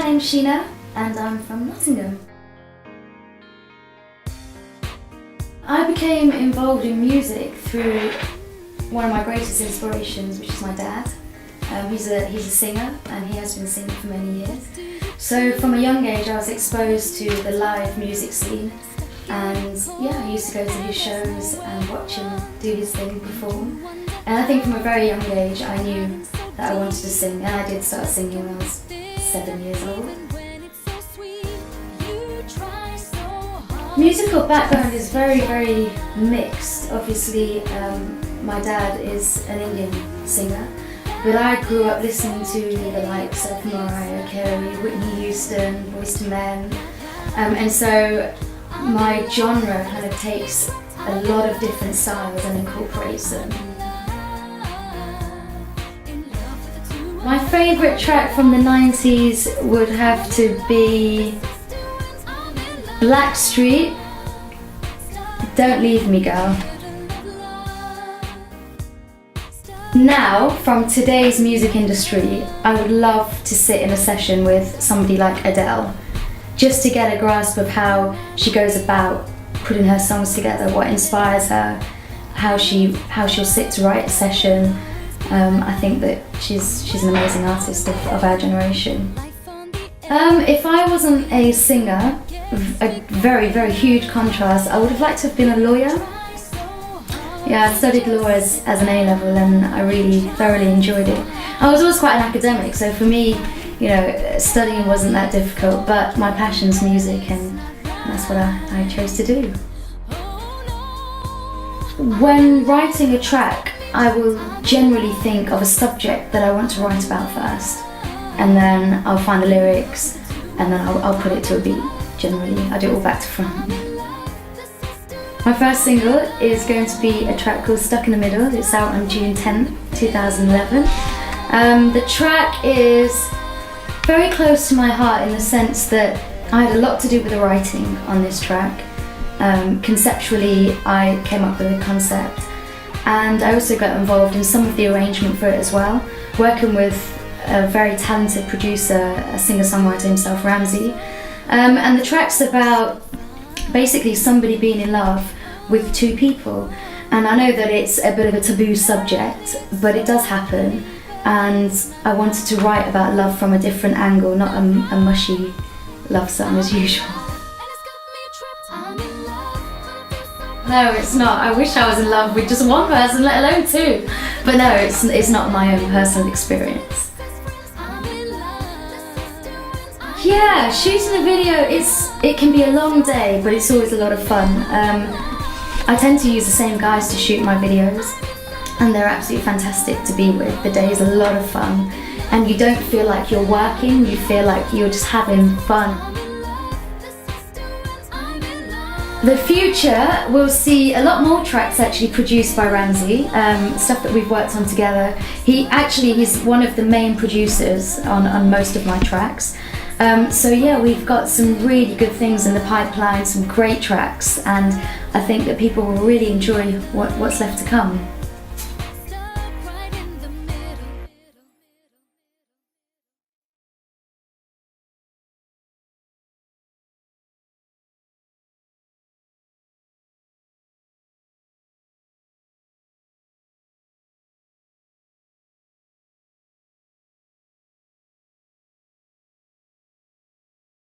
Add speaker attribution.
Speaker 1: name's Shena and I'm from Nottingham. I became involved in music through one of my greatest inspirations, which is my dad. He's a singer and he has been singing for many years. So from a young age I was exposed to the live music scene, and yeah, I used to go to his shows and watch him do his thing, perform. And I think from a very young age I knew that I wanted to sing, and I did start singing when I was 7 years old. Musical background is very, very mixed. Obviously, my dad is an Indian singer, but I grew up listening to the likes of Mariah Carey, Whitney Houston, Boyz II Men, and so my genre kind of takes a lot of different styles and incorporates them. My favourite track from the 90s would have to be Blackstreet, Don't Leave Me Girl. Now, from today's music industry, I would love to sit in a session with somebody like Adele, just to get a grasp of how she goes about putting her songs together, what inspires her, how she'll sit to write a session. I think that she's an amazing artist of our generation. If I wasn't a singer, a very, very huge contrast, I would have liked to have been a lawyer. Yeah, I studied law as an A-level and I really thoroughly enjoyed it. I was always quite an academic, so for me, you know, studying wasn't that difficult, but my passion's music and that's what I chose to do. When writing a track, I will generally think of a subject that I want to write about first, and then I'll find the lyrics and then I'll put it to a beat. Generally, I do it all back to front. My first single is going to be a track called Stuck in the Middle. It's out on June 10th, 2011. The track is very close to my heart in the sense that I had a lot to do with the writing on this track. Conceptually, I came up with a concept, and I also got involved in some of the arrangement for it as well, working with a very talented producer, a singer-songwriter himself, Ramsey. And the track's about basically somebody being in love with two people. And I know that it's a bit of a taboo subject, but it does happen. And I wanted to write about love from a different angle, not a mushy love song as usual. No, it's not. I wish I was in love with just one person, let alone two. But no, it's not my own personal experience. Yeah, shooting a video, it can be a long day, but it's always a lot of fun. I tend to use the same guys to shoot my videos, and they're absolutely fantastic to be with. The day is a lot of fun, and you don't feel like you're working, you feel like you're just having fun. The future will see a lot more tracks actually produced by Ramsey, stuff that we've worked on together. He's one of the main producers on most of my tracks. So yeah, we've got some really good things in the pipeline, some great tracks, and I think that people will really enjoy what's left to come.